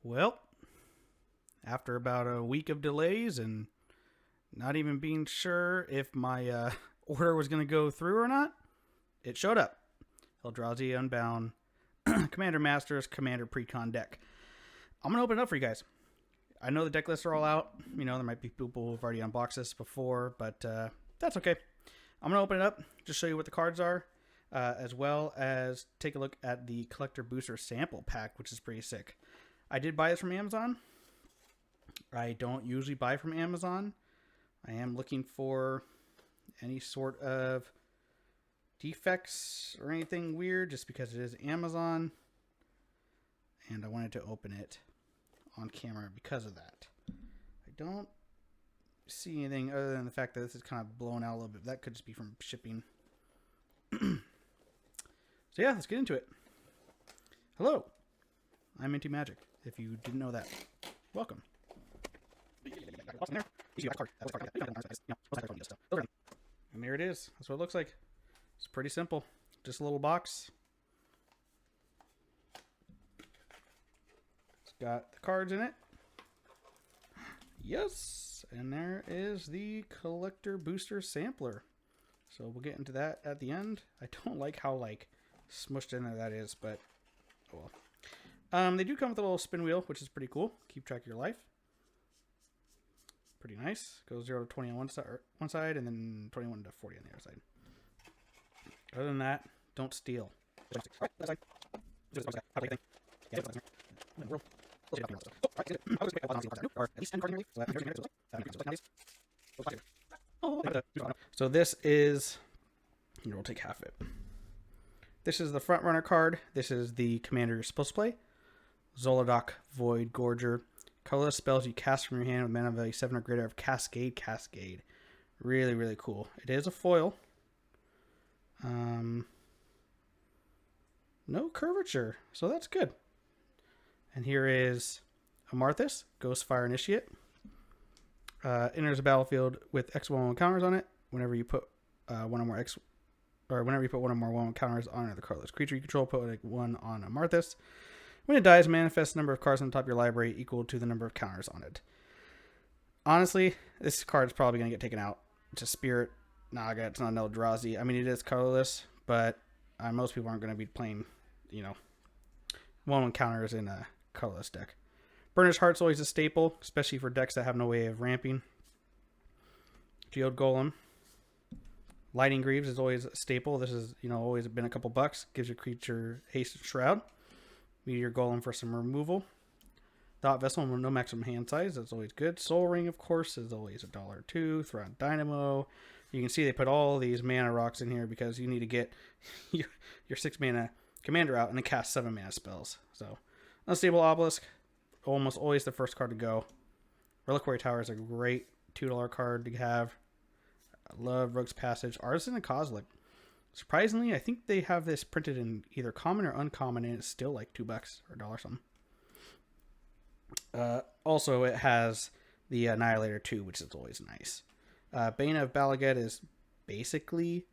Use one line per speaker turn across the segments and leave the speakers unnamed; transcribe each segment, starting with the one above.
Well, after about a week of delays and not even being sure if my order was going to go through or not, it showed up. Eldrazi Unbound Commander Masters Commander Precon deck. I'm going to open it up for you guys. I know the deck lists are all out. You know, there might be people who've already unboxed this before, but that's okay. I'm going to open it up, just show you what the cards are, as well as take a look at the Collector Booster Sample Pack, which is pretty sick. I did buy this from Amazon. I don't usually buy from Amazon. I am looking for any sort of defects or anything weird just because it is Amazon. And I wanted to open it on camera because of that. I don't see anything other than the fact that this is kind of blown out a little bit. That could just be from shipping. So yeah, let's get into it. Hello, I'm Into Magic. If you didn't know that, welcome. And there it is. That's what it looks like. It's pretty simple. Just a little box. It's got the cards in it. Yes. And there is the Collector Booster Sampler. So we'll get into that at the end. I don't like how smushed in there that is, but oh well. They do come with a little spin wheel, which is pretty cool. Keep track of your life. Pretty nice. Goes 0 to 20 on one side, and then 21 to 40 on the other side. Other than that, don't steal. So this is, we'll take half of it. This is the front runner card. This is the commander you're supposed to play. Zolodok, Void, Gorger. Colorless spells you cast from your hand with mana value 7 or greater have Cascade. Really, really cool. It is a foil. No curvature, so that's good. And here is Amarthus, Ghostfire Initiate. Enters the battlefield with X1 counters on it. Whenever you put one or more 1/1 counters on another colorless creature you control, put one on Amarthus. When it dies, manifest the number of cards on the top of your library equal to the number of counters on it. Honestly, this card is probably going to get taken out. It's a Spirit Naga. It's not an Eldrazi. I mean, it is colorless, but most people aren't going to be playing, 1/1 counters in a colorless deck. Burnished Heart's always a staple, especially for decks that have no way of ramping. Geode Golem. Lightning Greaves is always a staple. This is, always been a couple bucks. Gives your creature haste and shroud. Meteor Golem for some removal. Thought Vessel, no maximum hand size. That's always good. Soul Ring, of course, is always $1 or $2. Throw out Dynamo. You can see they put all these mana rocks in here because you need to get your 6 mana commander out and then cast 7 mana spells. So, Unstable Obelisk, almost always the first card to go. Reliquary Tower is a great $2 card to have. I love Rogue's Passage. Artisan and Kozilek. Surprisingly, I think they have this printed in either common or uncommon, and it's still like $2 or $1 something. Also, it has the Annihilator 2, which is always nice. Bane of Balaget is basically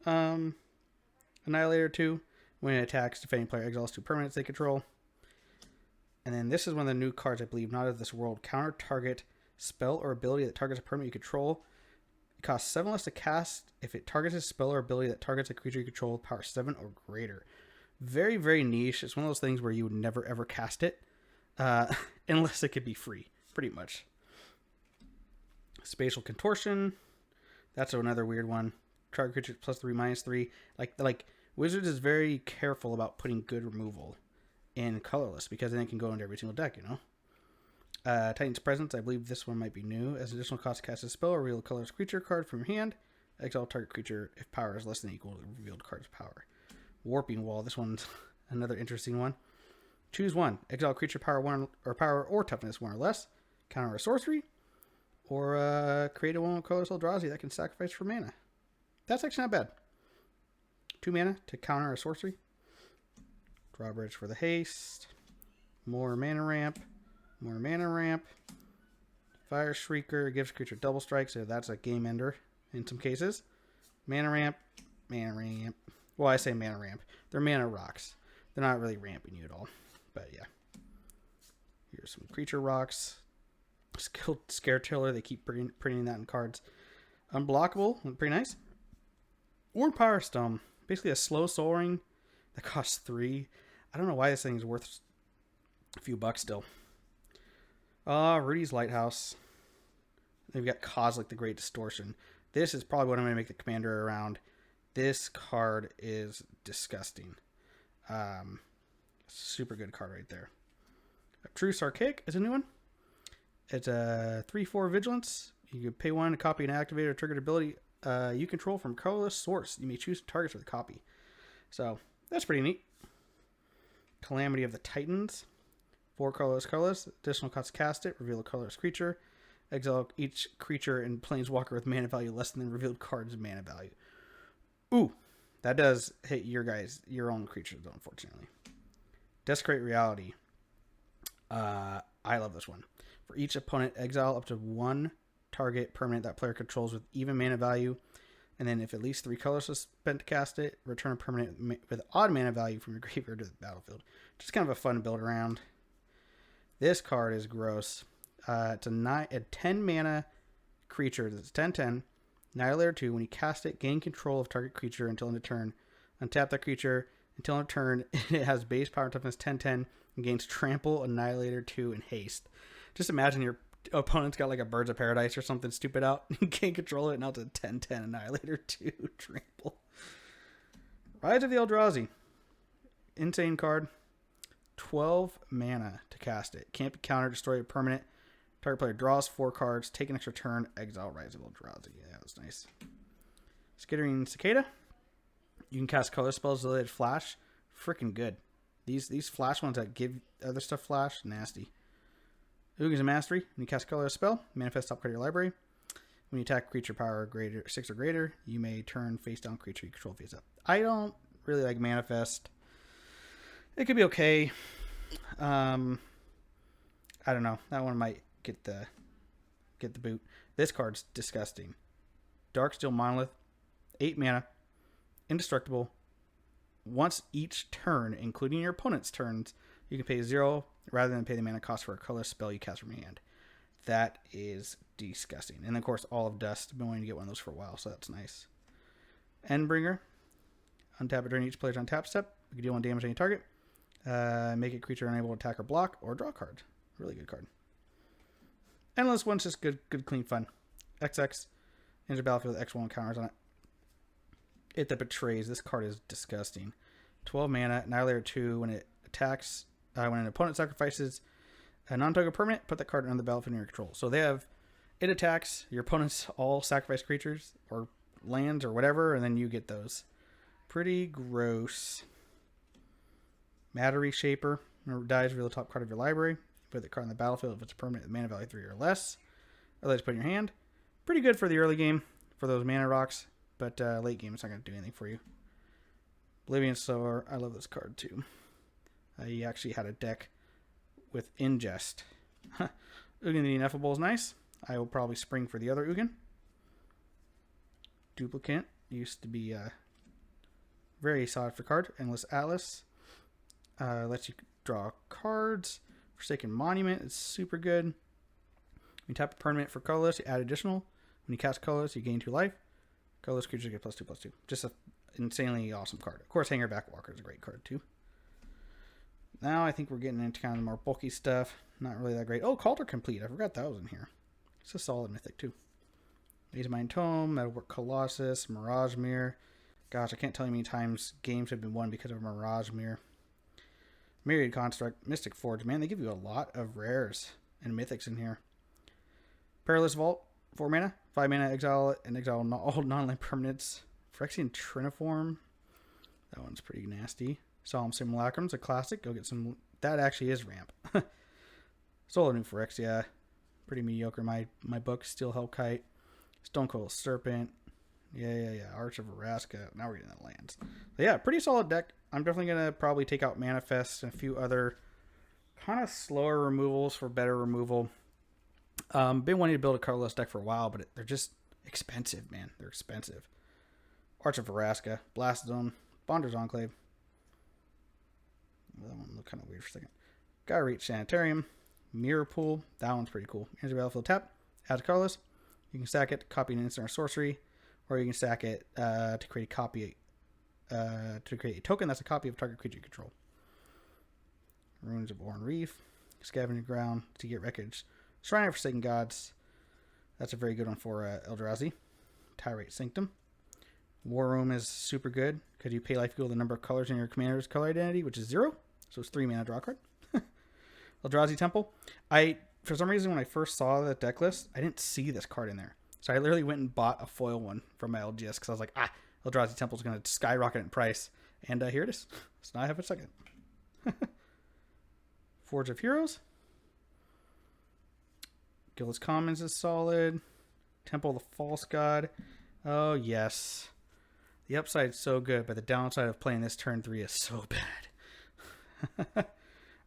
Annihilator 2. When it attacks, defending player exiles 2 permanents they control. And then this is one of the new cards, I believe, Not of This World. Counter target spell or ability that targets a permanent you control. It costs 7 less to cast if it targets a spell or ability that targets a creature you control with power 7 or greater. Very, very niche. It's one of those things where you would never, ever cast it. Unless it could be free, pretty much. Spatial Contortion. That's another weird one. Target creature +3/-3. Like Wizards is very careful about putting good removal in colorless because then it can go into every single deck, Titan's Presence, I believe this one might be new. As additional cost to cast a spell or reveal a colorless creature card from your hand. Exile target creature if power is less than or equal to the revealed card's power. Warping Wall, this one's another interesting one. Choose one. Exile creature power 1 or power or toughness 1 or less. Counter a sorcery. Or create a 1 colorless Eldrazi that can sacrifice for mana. That's actually not bad. 2 mana to counter a sorcery. Drawbridge for the haste. More mana ramp. More mana ramp. Fire Shrieker gives creature double strike, so that's a game ender in some cases. Mana ramp. Mana ramp. Well, I say mana ramp. They're mana rocks. They're not really ramping you at all. But yeah. Here's some creature rocks. Skilled Scare Tiller. They keep printing that in cards. Unblockable. Pretty nice. Or Power Stone. Basically a slow Soul Ring that costs 3. I don't know why this thing is worth a few bucks still. Rudy's Lighthouse. They've got Kozilek the Great Distortion. This is probably what I'm going to make the commander around. This card is disgusting. Super good card right there. Obtruse Archaic is a new one. It's a 3/4 Vigilance. You can pay 1 to copy an activated or triggered ability you control from colorless source. You may choose targets with a copy. So that's pretty neat. Calamity of the Titans. 4 colorless. Additional cost to cast it. Reveal a colorless creature. Exile each creature in Planeswalker with mana value less than the revealed card's mana value. Ooh, that does hit your own creatures, though, unfortunately. Desecrate Reality. I love this one. For each opponent, exile up to 1 target permanent that player controls with even mana value. And then if at least 3 colors are spent to cast it, return a permanent with odd mana value from your graveyard to the battlefield. Just kind of a fun build around. This card is gross. It's a 10 mana creature that's 10/10. Annihilator 2. When you cast it, gain control of target creature until end of turn. Untap that creature until end of turn. It has base power toughness 10/10 and gains Trample, Annihilator 2, and Haste. Just imagine your opponent's got like a Birds of Paradise or something stupid out. You can't control it. Now it's a 10/10 Annihilator 2 Trample. Rise of the Eldrazi. Insane card. 12 mana to cast it. Can't be countered. Destroy a permanent. Target player draws 4 cards. Take an extra turn. Exile Rise of Eldrazi. Yeah, that's nice. Skittering Cicada. You can cast color spells related to flash. Freaking good. These flash ones that give other stuff flash, nasty. Ugin's Mastery. When you cast color spell, manifest top card of your library. When you attack creature power greater 6 or greater, you may turn face down creature you control face up. I don't really like manifest. It could be okay. I don't know. That one might get the boot. This card's disgusting. Darksteel Monolith, 8 mana, indestructible. Once each turn, including your opponent's turns, you can pay 0 rather than pay the mana cost for a color spell you cast from your hand. That is disgusting. And of course, All of Dust. I've been wanting to get one of those for a while, so that's nice. Endbringer. Untap it during each player's untap step. You can deal 1 damage to any target. Make a creature unable to attack or block, or draw a card. Really good card. Endless One's just good, clean fun. XX. Enter battlefield with X1 counters on it. It that betrays. This card is disgusting. 12 mana. Annihilator 2. When it attacks, when an opponent sacrifices a non-token permanent, put that card on the battlefield in your control. So they have, it attacks, your opponents all sacrifice creatures or lands or whatever, and then you get those. Pretty gross. Matter Reshaper. Whenever it dies, reveal the top card of your library. Put the card on the battlefield if it's a permanent with mana value 3 or less. Otherwise, put in your hand. Pretty good for the early game for those mana rocks, but late game it's not going to do anything for you. Oblivion Sower. I love this card too. He actually had a deck with Ingest. Ugin the Ineffable is nice. I will probably spring for the other Ugin. Duplicant used to be very sought after card. Endless Atlas. Lets you draw cards. Forsaken Monument is super good. When you tap a permanent for colorless, you add additional. When you cast colorless, you gain 2 life. Colorless creatures get +2/+2. Just an insanely awesome card. Of course, Hanger Backwalker is a great card too. Now I think we're getting into kind of the more bulky stuff. Not really that great. Oh, Calder Complete. I forgot that was in here. It's a solid mythic too. Maze Mind Tome, Metalwork Colossus, Mirage Mirror. Gosh, I can't tell you how many times games have been won because of Mirage Mirror. Myriad Construct, Mystic Forge. Man, they give you a lot of rares and mythics in here. Perilous Vault, 4 mana. 5 mana, exile it, and exile all non-land permanents. Phyrexian Triniform. That one's pretty nasty. Solemn Simulacrum's a classic. Go get some. That actually is ramp. Solar New Phyrexia. Pretty mediocre in my book. Steel Hellkite. Stonecoil Serpent. Yeah. Arch of Araska. Now we're getting the lands. So yeah, pretty solid deck. I'm definitely going to probably take out Manifest and a few other kind of slower removals for better removal. Been wanting to build a colorless deck for a while, but they're just expensive, man. They're expensive. Arch of Araska. Blast Zone. Bonder's Enclave. That one looked kind of weird for a second. Gotta reach Sanitarium. Mirror Pool. That one's pretty cool. Enters the battlefield, tap. Adds colorless. You can stack it to copy an instant or sorcery, or you can stack it to create a copy. To create a token that's a copy of target creature you control. Ruins of Oran Reef. Scavenger Ground to get wreckage. Shrine of Forsaken Gods. That's a very good one for Eldrazi. Tirate Sanctum. War Room is super good because you pay life equal to the number of colors in your commander's color identity, which is 0. So it's 3 mana, draw a card. Eldrazi Temple. For some reason, when I first saw the deck list, I didn't see this card in there. So I literally went and bought a foil one from my LGS because I was like, Eldrazi Temple is going to skyrocket in price. And here it is. So now I have a second. Forge of Heroes. Guild's Commons is solid. Temple of the False God. Oh, yes. The upside is so good, but the downside of playing this turn 3 is so bad.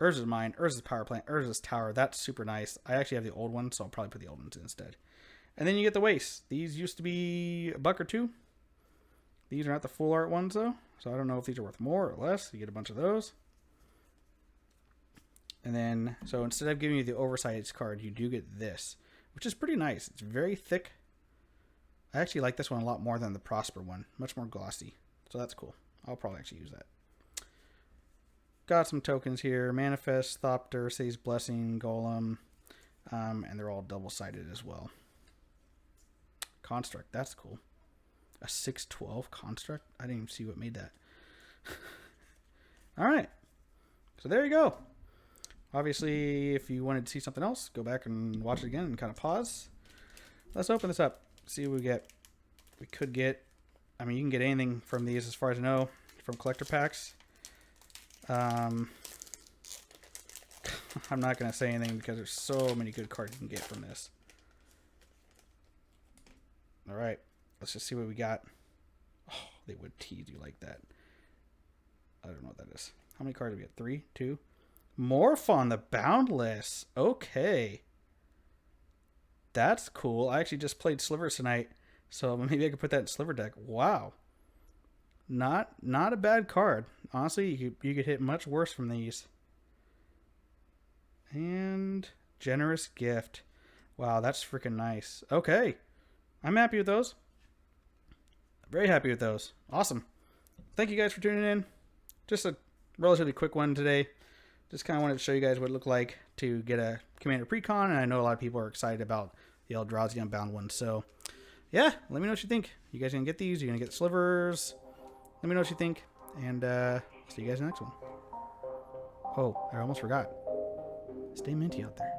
Urza's Mine, Urza's Power Plant, Urza's Tower. That's super nice. I actually have the old one, so I'll probably put the old ones in instead. And then you get the Waste. These used to be $1 or $2. These are not the full art ones, though. So I don't know if these are worth more or less. You get a bunch of those. And then, so instead of giving you the oversized card, you do get this, which is pretty nice. It's very thick. I actually like this one a lot more than the Prosper one. Much more glossy. So that's cool. I'll probably actually use that. Got some tokens here. Manifest, Thopter, City's Blessing, Golem. And they're all double-sided as well. Construct. That's cool. A 6/12 Construct? I didn't even see what made that. Alright. So there you go. Obviously, if you wanted to see something else, go back and watch it again and kind of pause. Let's open this up. See what we get. We could get... I mean, you can get anything from these as far as I know. From collector packs. I'm not going to say anything because there's so many good cards you can get from this. Alright. Let's just see what we got. Oh, they would tease you like that. I don't know what that is. How many cards do we get? 3? 2? Morph on the Boundless. Okay. That's cool. I actually just played Slivers tonight, so maybe I could put that in Sliver deck. Wow. Not a bad card. Honestly, you could hit much worse from these. And Generous Gift. Wow, that's freaking nice. Okay. I'm happy with those. Very happy with those. Awesome. Thank you guys for tuning in. Just a relatively quick one today. Just kind of wanted to show you guys what it looked like to get a Commander Precon, and I know a lot of people are excited about the Eldrazi Unbound one. So, yeah, let me know what you think. You guys gonna get these? You gonna get Slivers? Let me know what you think, and see you guys in the next one. Oh, I almost forgot. Stay minty out there.